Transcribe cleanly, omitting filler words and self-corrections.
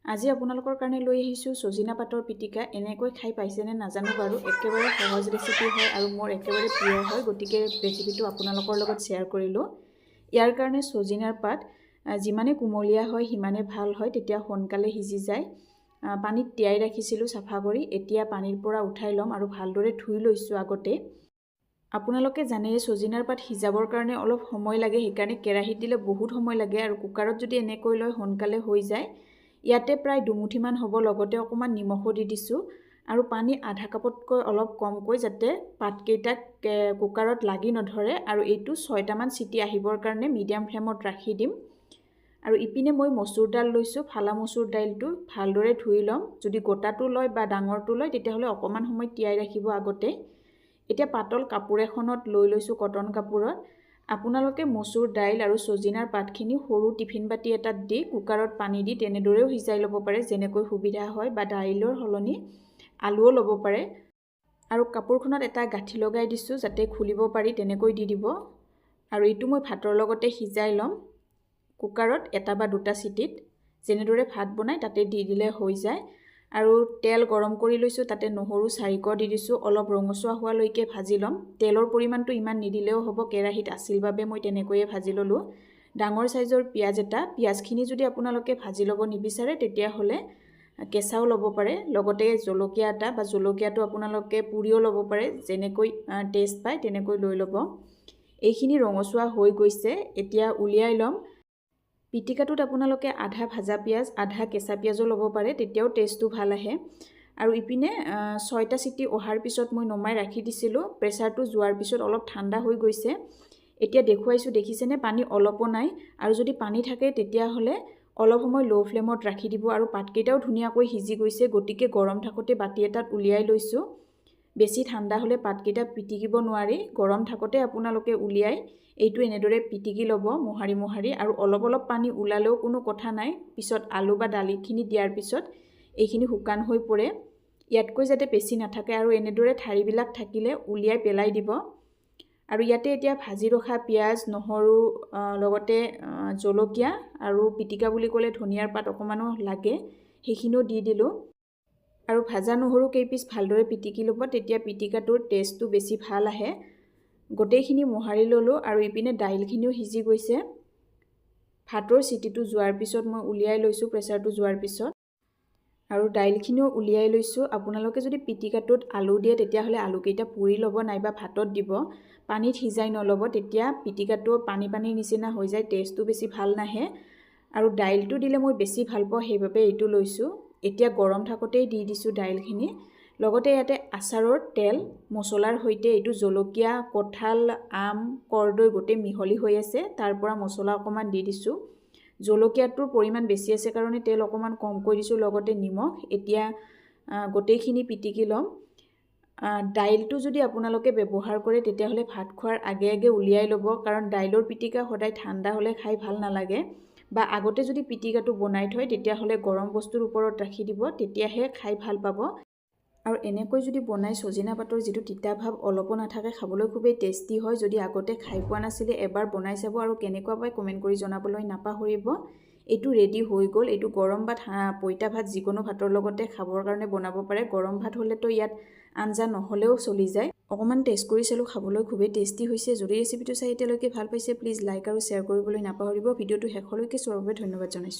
আজি আপোনালোকৰ কাৰণে লৈ আহিছোঁ সজিনা পাতৰ পিটিকা। এনেকৈ খাই পাইছেনে নাজানো বাৰু, একেবাৰে সহজ ৰেচিপি হয় আৰু মোৰ একেবাৰে প্ৰিয় হয়, গতিকে ৰেচিপিটো আপোনালোকৰ লগত শ্বেয়াৰ কৰিলোঁ। ইয়াৰ কাৰণে সজিনাৰ পাত যিমানে কুমলীয়া হয় সিমানে ভাল হয়, তেতিয়া সোনকালে সিজি যায়। পানীত তিয়াই ৰাখিছিলোঁ চাফা কৰি, এতিয়া পানীৰ পৰা উঠাই ল'ম আৰু ভালদৰে ধুই লৈছোঁ আগতে। আপোনালোকে জানে সজিনাৰ পাত সিজাবৰ কাৰণে অলপ সময় লাগে, সেইকাৰণে কেৰাহীত দিলে বহুত সময় লাগে আৰু কুকাৰত যদি এনেকৈ লয় সোনকালে হৈ যায়। ইয়াতে প্ৰায় দুমুঠিমান হ'ব, লগতে অকণমান নিমখো দি দিছোঁ আৰু পানী আধা কাপতকৈ অলপ কমকৈ, যাতে পাতকেইটাক কুকাৰত লাগি নধৰে। আৰু এইটো 6টামান চিটি আহিবৰ কাৰণে মিডিয়াম ফ্লেমত ৰাখি দিম। আৰু ইপিনে মই মচুৰ দাল লৈছোঁ, ফালা মচুৰ দাইলটো ভালদৰে ধুই ল'ম। যদি গোটাটো লয় বা ডাঙৰটো লয় তেতিয়াহ'লে অকণমান সময় তিয়াই ৰাখিব আগতে। এতিয়া পাতল কাপোৰ এখনত লৈ লৈছোঁ, কটন কাপোৰত। আপোনালোকে মচুৰ দাইল আৰু সজিনাৰ পাতখিনি সৰু টিফিন বাতি এটাত দি কুকাৰত পানী দি তেনেদৰেও সিজাই ল'ব পাৰে, যেনেকৈ সুবিধা হয়, বা দাইলৰ সলনি আলুও ল'ব পাৰে। আৰু কাপোৰখনত এটা গাঁঠি লগাই দিছোঁ যাতে খুলিব পাৰি, তেনেকৈ দি দিব। আৰু এইটো মই ভাতৰ লগতে সিজাই ল'ম কুকাৰত, এটা বা দুটা চিটিত। যেনেদৰে ভাত বনাই তাতে দি দিলে হৈ যায়। আৰু তেল গৰম কৰি লৈছোঁ, তাতে নহৰু 4 দি দিছোঁ, অলপ ৰঙচুৱা হোৱালৈকে ভাজি ল'ম। তেলৰ পৰিমাণটো ইমান নিদিলেও হ'ব, কেৰাহীত আছিল বাবে মই তেনেকৈয়ে ভাজি ল'লোঁ। ডাঙৰ সাইজৰ পিঁয়াজ এটা, পিঁয়াজখিনি যদি আপোনালোকে ভাজি ল'ব নিবিচাৰে তেতিয়াহ'লে কেঁচাও ল'ব পাৰে। লগতে জলকীয়া এটা, বা জলকীয়াটো আপোনালোকে পুৰিও ল'ব পাৰে, যেনেকৈ টেষ্ট পায় তেনেকৈ লৈ ল'ব। এইখিনি ৰঙচুৱা হৈ গৈছে, এতিয়া উলিয়াই ল'ম। পিটিকাটোত আপোনালোকে আধা ভাজা পিঁয়াজ আধা কেঁচা পিঁয়াজো ল'ব পাৰে, তেতিয়াও টেষ্টটো ভাল আহে। আৰু ইপিনে 6টা চিটি অহাৰ পিছত মই নমাই ৰাখি দিছিলোঁ। প্ৰেছাৰটো যোৱাৰ পিছত অলপ ঠাণ্ডা হৈ গৈছে। এতিয়া দেখুৱাইছোঁ, দেখিছেনে পানী অলপো নাই। আৰু যদি পানী থাকে তেতিয়াহ'লে অলপ সময় ল' ফ্লেমত ৰাখি দিব। আৰু পাতকেইটাও ধুনীয়াকৈ সিজি গৈছে, গতিকে গৰম থাকোঁতে বাতি এটাত উলিয়াই লৈছোঁ। বেছি ঠাণ্ডা হ'লে পাতকেইটা পিটিকিব নোৱাৰি, গৰম থাকোঁতে আপোনালোকে উলিয়াই এইটো এনেদৰে পিটিকি ল'ব মোহাৰি মোহাৰি। আৰু অলপ অলপ পানী ওলালেও কোনো কথা নাই, পিছত আলু বা দালিখিনি দিয়াৰ পিছত এইখিনি শুকান হৈ পৰে। ইয়াতকৈ যাতে বেছি নাথাকে, আৰু এনেদৰে ঠাৰিবিলাক থাকিলে উলিয়াই পেলাই দিব। আৰু ইয়াতে এতিয়া ভাজি ৰখা পিঁয়াজ, নহৰু, লগতে জলকীয়া আৰু পিটিকা বুলি ক'লে ধনিয়াৰ পাত অকণমানো লাগে, সেইখিনিও দি দিলোঁ। আৰু ভাজা নহৰু কেইপিচ ভালদৰে পিটিকি ল'ব, তেতিয়া পিটিকাটোৰ টেষ্টটো বেছি ভাল আহে। গোটেইখিনি মোহাৰি ল'লোঁ। আৰু ইপিনে দাইলখিনিও সিজি গৈছে। ভাতৰ চিটিটো যোৱাৰ পিছত মই উলিয়াই লৈছোঁ, প্ৰেছাৰটো যোৱাৰ পিছত। আৰু দাইলখিনিও উলিয়াই লৈছোঁ। আপোনালোকে যদি পিটিকাটোত আলু দিয়ে তেতিয়াহ'লে আলুকেইটা পুৰি ল'ব, নাইবা ভাতত দিব। পানীত সিজাই নল'ব, তেতিয়া পিটিকাটো পানী পানীৰ নিচিনা হৈ যায়, টেষ্টটো বেছি ভাল নাহে। আৰু দাইলটো দিলে মই বেছি ভাল পাওঁ, সেইবাবে এইটো লৈছোঁ। এতিয়া গৰম থাকোঁতেই দি দিছোঁ দাইলখিনি। লগতে ইয়াতে আচাৰৰ তেল মছলাৰ সৈতে, এইটো জলকীয়া, কঁঠাল, আম, কৰ্দৈ গোটেই মিহলি হৈ আছে, তাৰ পৰা মছলা অকণমান দি দিছোঁ। জলকীয়াটোৰ পৰিমাণ বেছি আছে কাৰণে তেল অকণমান কমকৈ দিছোঁ, লগতে নিমখ। এতিয়া গোটেইখিনি পিটিকি ল'ম। দাইলটো যদি আপোনালোকে ব্যৱহাৰ কৰে তেতিয়াহ'লে ভাত খোৱাৰ আগে আগে উলিয়াই ল'ব, কাৰণ দাইলৰ পিটিকা সদায় ঠাণ্ডা হ'লে খাই ভাল নালাগে। বা আগতে যদি পিটিকাটো বনাই থয় তেতিয়াহ'লে গৰম বস্তুৰ ওপৰত ৰাখি দিব, তেতিয়াহে খাই ভাল পাব। আৰু এনেকৈ যদি বনাই সজিনা পাতৰ যিটো তিতা ভাৱ অলপো নাথাকে, খাবলৈ খুবেই টেষ্টি হয়। যদি আগতে খাই পোৱা নাছিলে এবাৰ বনাই চাব, আৰু কেনেকুৱা পায় কমেণ্ট কৰি জনাবলৈ নাপাহৰিব। এইটো ৰেডি হৈ গ'ল। এইটো গৰম ভাত, পইতা ভাত, যিকোনো ভাতৰ লগতে খাবৰ কাৰণে বনাব পাৰে। গৰম ভাত হ'লেতো ইয়াত আঞ্জা নহ'লেও চলি যায়। অকণমান টেষ্ট কৰি চালোঁ, খাবলৈ খুবেই টেষ্টি হৈছে। যদি ৰেচিপিটো চাই এতিয়ালৈকে ভাল পাইছে, প্লিজ লাইক আৰু শ্বেয়াৰ কৰিবলৈ নাপাহৰিব। ভিডিঅ'টো শেষলৈকে চোৱাৰ বাবে ধন্যবাদ জনাইছোঁ।